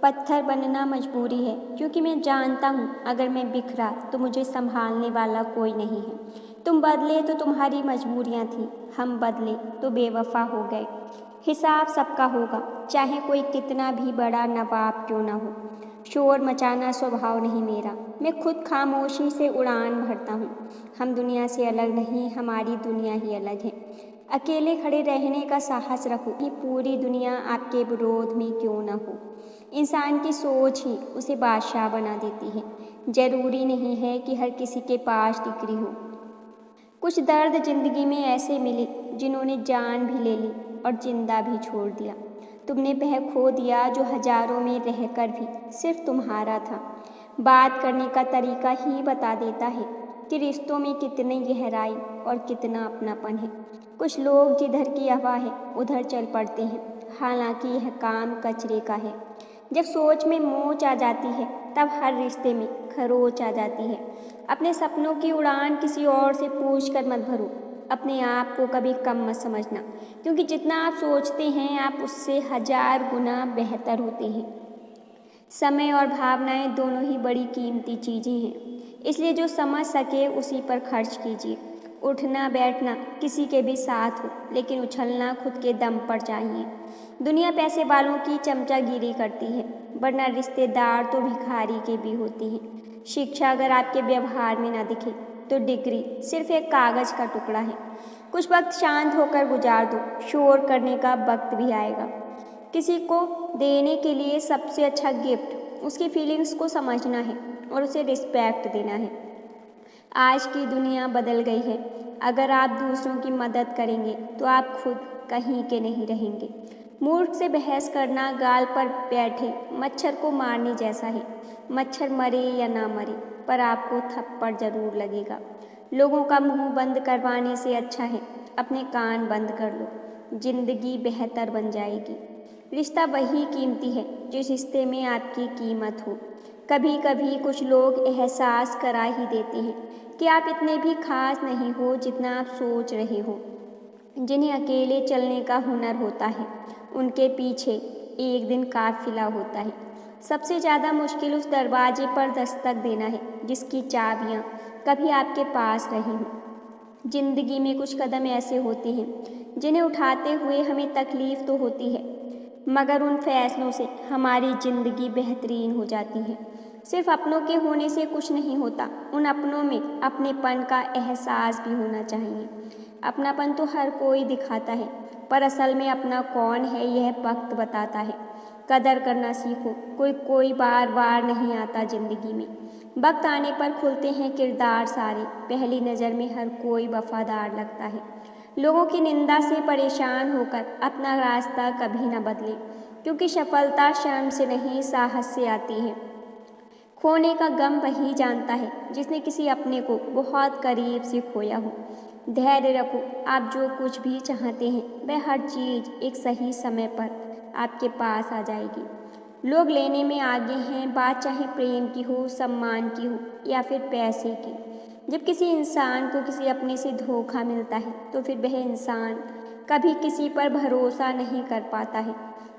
पत्थर बनना मजबूरी है, क्योंकि मैं जानता हूँ अगर मैं बिखरा तो मुझे संभालने वाला कोई नहीं है। तुम बदले तो तुम्हारी मजबूरियाँ थी, हम बदले तो बेवफा हो गए। हिसाब सबका होगा, चाहे कोई कितना भी बड़ा नवाब क्यों ना हो। शोर मचाना स्वभाव नहीं मेरा, मैं खुद खामोशी से उड़ान भरता हूँ। हम दुनिया से अलग नहीं, हमारी दुनिया ही अलग है। अकेले खड़े रहने का साहस रखो कि पूरी दुनिया आपके विरोध में क्यों न हो। इंसान की सोच ही उसे बादशाह बना देती है। जरूरी नहीं है कि हर किसी के पास डिग्री हो। कुछ दर्द जिंदगी में ऐसे मिले जिन्होंने जान भी ले ली और जिंदा भी छोड़ दिया। तुमने वह खो दिया जो हजारों में रहकर भी सिर्फ तुम्हारा था। बात करने का तरीका ही बता देता है कि रिश्तों में कितनी गहराई और कितना अपनापन है। कुछ लोग जिधर की हवा है उधर चल पड़ते हैं, हालांकि यह काम कचरे का है। जब सोच में मोच आ जाती है तब हर रिश्ते में खरोच आ जाती है। अपने सपनों की उड़ान किसी और से पूछ कर मत भरो। अपने आप को कभी कम मत समझना, क्योंकि जितना आप सोचते हैं आप उससे 1000 गुना बेहतर होते हैं। समय और भावनाएं दोनों ही बड़ी कीमती चीज़ें हैं, इसलिए जो समझ सके उसी पर खर्च कीजिए। उठना बैठना किसी के भी साथ हो, लेकिन उछलना खुद के दम पर चाहिए। दुनिया पैसे वालों की चमचागिरी करती है, वरना रिश्तेदार तो भिखारी के भी होते हैं। शिक्षा अगर आपके व्यवहार में ना दिखे तो डिग्री सिर्फ एक कागज़ का टुकड़ा है। कुछ वक्त शांत होकर गुजार दो, शोर करने का वक्त भी आएगा। किसी को देने के लिए सबसे अच्छा गिफ्ट उसकी फीलिंग्स को समझना है और उसे रिस्पेक्ट देना है। आज की दुनिया बदल गई है, अगर आप दूसरों की मदद करेंगे तो आप खुद कहीं के नहीं रहेंगे। मूर्ख से बहस करना गाल पर बैठे मच्छर को मारने जैसा है। मच्छर मरे या ना मरे, पर आपको थप्पड़ जरूर लगेगा। लोगों का मुंह बंद करवाने से अच्छा है अपने कान बंद कर लो, जिंदगी बेहतर बन जाएगी। रिश्ता वही कीमती है जिस रिश्ते में आपकी कीमत हो। कभी कभी कुछ लोग एहसास करा ही देते हैं कि आप इतने भी खास नहीं हो जितना आप सोच रहे हो। जिन्हें अकेले चलने का हुनर होता है उनके पीछे एक दिन काफिला होता है। सबसे ज़्यादा मुश्किल उस दरवाजे पर दस्तक देना है जिसकी चाबियाँ कभी आपके पास रही हों। जिंदगी में कुछ कदम ऐसे होते हैं जिन्हें उठाते हुए हमें तकलीफ़ तो होती है, मगर उन फैसलों से हमारी ज़िंदगी बेहतरीन हो जाती है। सिर्फ अपनों के होने से कुछ नहीं होता, उन अपनों में अपनेपन का एहसास भी होना चाहिए। अपनापन तो हर कोई दिखाता है, पर असल में अपना कौन है यह वक्त बताता है। कदर करना सीखो, कोई बार बार नहीं आता ज़िंदगी में। वक्त आने पर खुलते हैं किरदार सारे, पहली नज़र में हर कोई वफादार लगता है। लोगों की निंदा से परेशान होकर अपना रास्ता कभी न बदले, क्योंकि सफलता शर्म से नहीं साहस से आती है। खोने का गम वही जानता है जिसने किसी अपने को बहुत करीब से खोया हो। धैर्य रखो, आप जो कुछ भी चाहते हैं वह हर चीज़ एक सही समय पर आपके पास आ जाएगी। लोग लेने में आगे हैं, बात चाहे प्रेम की हो, सम्मान की हो या फिर पैसे की। जब किसी इंसान को किसी अपने से धोखा मिलता है तो फिर वह इंसान कभी किसी पर भरोसा नहीं कर पाता है।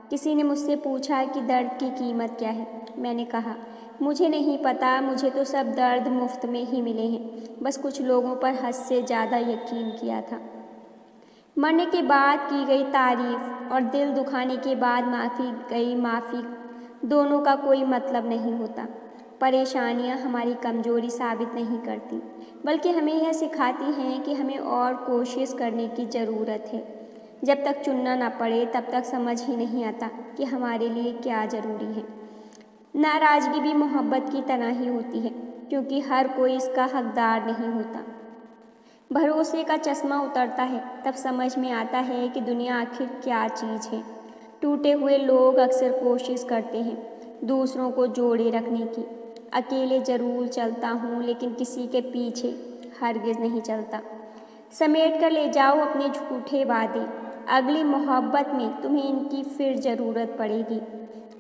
किसी ने मुझसे पूछा कि दर्द की कीमत क्या है। मैंने कहा मुझे नहीं पता, मुझे तो सब दर्द मुफ्त में ही मिले हैं, बस कुछ लोगों पर हद से ज़्यादा यकीन किया था। मरने के बाद की गई तारीफ और दिल दुखाने के बाद माफ़ी दोनों का कोई मतलब नहीं होता। परेशानियां हमारी कमजोरी साबित नहीं करती, बल्कि हमें यह सिखाती हैं कि हमें और कोशिश करने की ज़रूरत है। जब तक चुनना ना पड़े तब तक समझ ही नहीं आता कि हमारे लिए क्या ज़रूरी है। नाराज़गी भी मोहब्बत की तरह ही होती है, क्योंकि हर कोई इसका हकदार नहीं होता। भरोसे का चश्मा उतरता है तब समझ में आता है कि दुनिया आखिर क्या चीज़ है। टूटे हुए लोग अक्सर कोशिश करते हैं दूसरों को जोड़े रखने की। अकेले ज़रूर चलता हूँ, लेकिन किसी के पीछे हरगिज़ नहीं चलता। समेट कर ले जाओ अपने झूठे वादे, अगली मोहब्बत में तुम्हें इनकी फिर ज़रूरत पड़ेगी।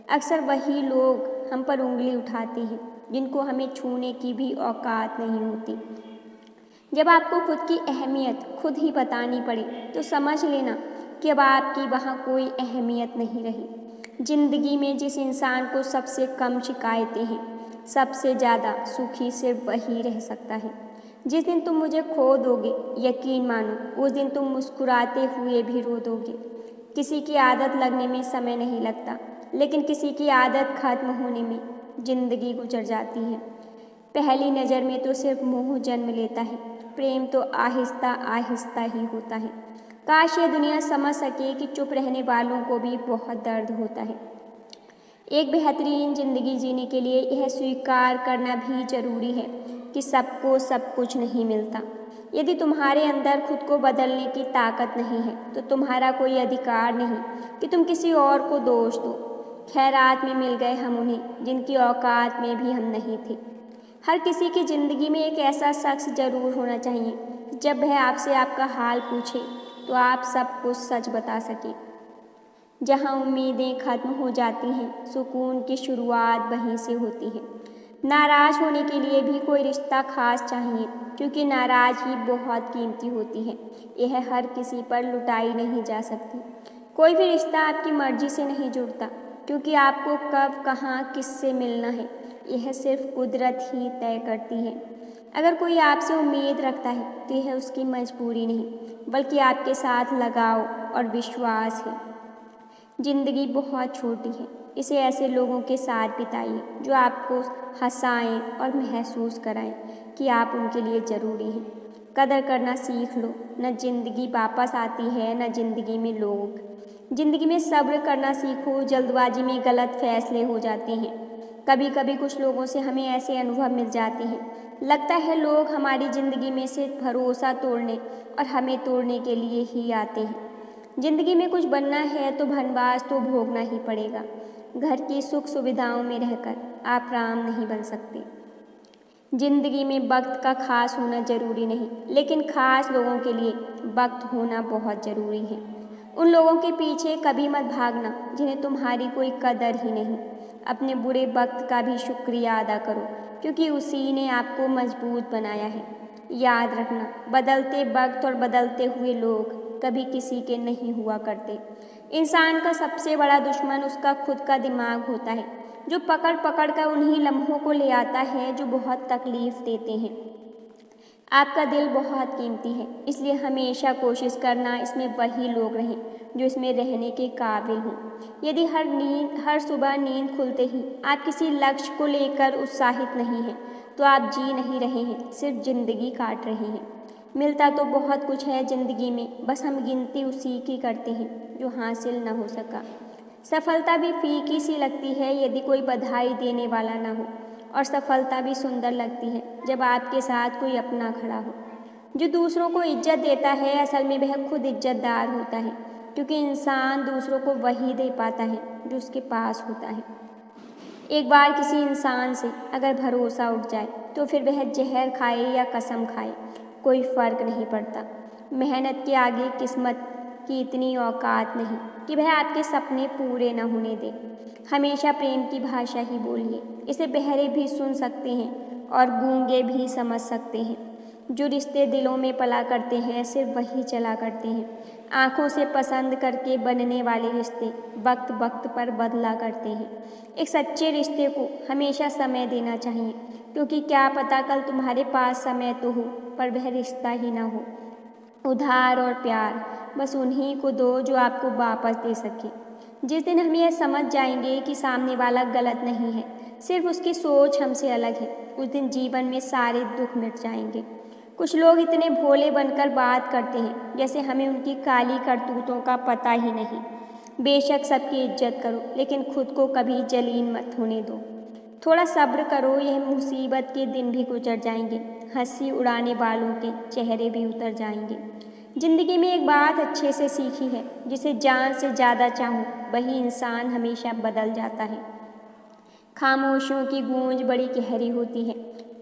अक्सर वही लोग हम पर उंगली उठाते हैं जिनको हमें छूने की भी औकात नहीं होती। जब आपको खुद की अहमियत खुद ही बतानी पड़े तो समझ लेना कि अब आपकी वहाँ कोई अहमियत नहीं रही। जिंदगी में जिस इंसान को सबसे कम शिकायतें हैं, सबसे ज़्यादा सुखी सिर्फ वही रह सकता है। जिस दिन तुम मुझे खो दोगे, यकीन मानो उस दिन तुम मुस्कुराते हुए भी रो दोगे। किसी की आदत लगने में समय नहीं लगता, लेकिन किसी की आदत खत्म होने में जिंदगी गुजर जाती है। पहली नज़र में तो सिर्फ मोह जन्म लेता है, प्रेम तो आहिस्ता आहिस्ता ही होता है। काश ये दुनिया समझ सके कि चुप रहने वालों को भी बहुत दर्द होता है। एक बेहतरीन ज़िंदगी जीने के लिए यह स्वीकार करना भी ज़रूरी है कि सबको सब कुछ नहीं मिलता। यदि तुम्हारे अंदर खुद को बदलने की ताकत नहीं है तो तुम्हारा कोई अधिकार नहीं कि तुम किसी और को दोष दो। खैरात में मिल गए हम उन्हें जिनकी औकात में भी हम नहीं थे। हर किसी की ज़िंदगी में एक ऐसा शख्स ज़रूर होना चाहिए, जब वह आपसे आपका हाल पूछे तो आप सब कुछ सच बता सकें। जहाँ उम्मीदें खत्म हो जाती हैं, सुकून की शुरुआत वहीं से होती है। नाराज़ होने के लिए भी कोई रिश्ता खास चाहिए, क्योंकि नाराज़गी बहुत कीमती होती है। यह हर किसी पर लुटाई नहीं जा सकती। कोई भी रिश्ता आपकी मर्जी से नहीं जुड़ता, क्योंकि आपको कब कहाँ किससे मिलना है यह सिर्फ कुदरत ही तय करती है। अगर कोई आपसे उम्मीद रखता है तो यह उसकी मजबूरी नहीं, बल्कि आपके साथ लगाव और विश्वास है। ज़िंदगी बहुत छोटी है, इसे ऐसे लोगों के साथ बिताइए जो आपको हंसाएं और महसूस कराएं कि आप उनके लिए ज़रूरी हैं। कदर करना सीख लो, न ज़िंदगी वापस आती है न ज़िंदगी में लोग। ज़िंदगी में सब्र करना सीखो, जल्दबाजी में गलत फैसले हो जाते हैं। कभी कभी कुछ लोगों से हमें ऐसे अनुभव मिल जाते हैं, लगता है लोग हमारी ज़िंदगी में से भरोसा तोड़ने और हमें तोड़ने के लिए ही आते हैं। ज़िंदगी में कुछ बनना है तो वनवास तो भोगना ही पड़ेगा। घर की सुख सुविधाओं में रहकर आप राम नहीं बन सकते। ज़िंदगी में वक्त का खास होना ज़रूरी नहीं, लेकिन खास लोगों के लिए वक्त होना बहुत ज़रूरी है। उन लोगों के पीछे कभी मत भागना जिन्हें तुम्हारी कोई कदर ही नहीं। अपने बुरे वक्त का भी शुक्रिया अदा करो, क्योंकि उसी ने आपको मजबूत बनाया है। याद रखना, बदलते वक्त और बदलते हुए लोग कभी किसी के नहीं हुआ करते। इंसान का सबसे बड़ा दुश्मन उसका खुद का दिमाग होता है, जो पकड़ पकड़ कर उन्हीं लम्हों को ले आता है जो बहुत तकलीफ़ देते हैं। आपका दिल बहुत कीमती है, इसलिए हमेशा कोशिश करना इसमें वही लोग रहें जो इसमें रहने के काबिल हों। यदि हर सुबह नींद खुलते ही आप किसी लक्ष्य को लेकर उत्साहित नहीं हैं, तो आप जी नहीं रहे हैं, सिर्फ ज़िंदगी काट रहे हैं। मिलता तो बहुत कुछ है ज़िंदगी में, बस हम गिनती उसी की करते हैं जो हासिल न हो सका। सफलता भी फीकी सी लगती है यदि कोई बधाई देने वाला ना हो, और सफलता भी सुंदर लगती है जब आपके साथ कोई अपना खड़ा हो। जो दूसरों को इज्जत देता है असल में वह खुद इज्जतदार होता है, क्योंकि इंसान दूसरों को वही दे पाता है जो उसके पास होता है। एक बार किसी इंसान से अगर भरोसा उठ जाए तो फिर वह जहर खाए या कसम खाए कोई फ़र्क नहीं पड़ता। मेहनत के आगे किस्मत की इतनी औकात नहीं कि वह आपके सपने पूरे न होने दे। हमेशा प्रेम की भाषा ही बोलिए, इसे बहरे भी सुन सकते हैं और गूंगे भी समझ सकते हैं। जो रिश्ते दिलों में पला करते हैं सिर्फ वही चला करते हैं। आँखों से पसंद करके बनने वाले रिश्ते वक्त वक्त पर बदला करते हैं। एक सच्चे रिश्ते को हमेशा समय देना चाहिए, क्योंकि क्या पता कल तुम्हारे पास समय तो हो पर वह रिश्ता ही ना हो। उधार और प्यार बस उन्हीं को दो जो आपको वापस दे सके। जिस दिन हम यह समझ जाएंगे कि सामने वाला गलत नहीं है, सिर्फ उसकी सोच हमसे अलग है, उस दिन जीवन में सारे दुख मिट जाएंगे। कुछ लोग इतने भोले बनकर बात करते हैं जैसे हमें उनकी काली करतूतों का पता ही नहीं। बेशक सबकी इज्जत करो, लेकिन खुद को कभी जलील मत होने दो। थोड़ा सब्र करो, यह मुसीबत के दिन भी गुजर जाएंगे। हंसी उड़ाने वालों के चेहरे भी उतर जाएंगे। ज़िंदगी में एक बात अच्छे से सीखी है, जिसे जान से ज़्यादा चाहूँ वही इंसान हमेशा बदल जाता है। खामोशियों की गूंज बड़ी गहरी होती है,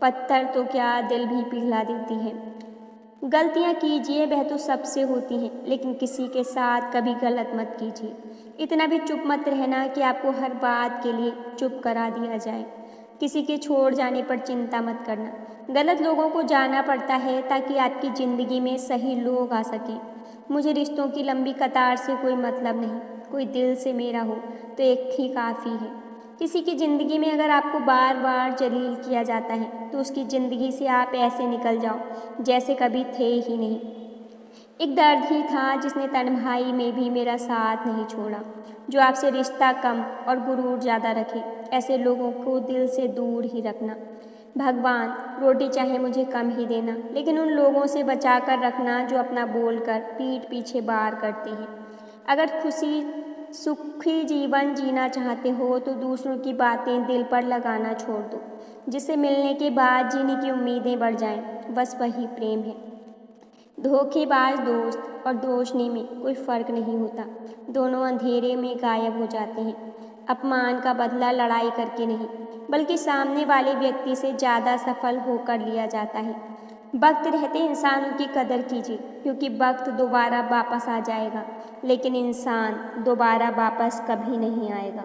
पत्थर तो क्या दिल भी पिघला देती है। गलतियाँ कीजिए, वह तो सबसे होती हैं, लेकिन किसी के साथ कभी गलत मत कीजिए। इतना भी चुप मत रहना कि आपको हर बात के लिए चुप करा दिया जाए। किसी के छोड़ जाने पर चिंता मत करना। गलत लोगों को जाना पड़ता है ताकि आपकी ज़िंदगी में सही लोग आ सकें। मुझे रिश्तों की लंबी कतार से कोई मतलब नहीं, कोई दिल से मेरा हो तो एक ही काफ़ी है। किसी की ज़िंदगी में अगर आपको बार बार जलील किया जाता है तो उसकी ज़िंदगी से आप ऐसे निकल जाओ जैसे कभी थे ही नहीं। एक दर्द ही था जिसने तन्हाई में भी मेरा साथ नहीं छोड़ा, जो आपसे रिश्ता कम और गुरूर ज़्यादा रखे, ऐसे लोगों को दिल से दूर ही रखना। भगवान, रोटी चाहे मुझे कम ही देना, लेकिन उन लोगों से बचा कर रखना जो अपना बोलकर पीठ पीछे बार करते हैं। अगर खुशी सुखी जीवन जीना चाहते हो तो दूसरों की बातें दिल पर लगाना छोड़ दो, जिससे मिलने के बाद जीने की उम्मीदें बढ़ जाएं। बस वही प्रेम है। धोखेबाज दोस्त और दोषनी में कोई फ़र्क नहीं होता, दोनों अंधेरे में गायब हो जाते हैं। अपमान का बदला लड़ाई करके नहीं, बल्कि सामने वाले व्यक्ति से ज़्यादा सफल होकर लिया जाता है। वक्त रहते इंसानों की कदर कीजिए, क्योंकि वक्त दोबारा वापस आ जाएगा, लेकिन इंसान दोबारा वापस कभी नहीं आएगा।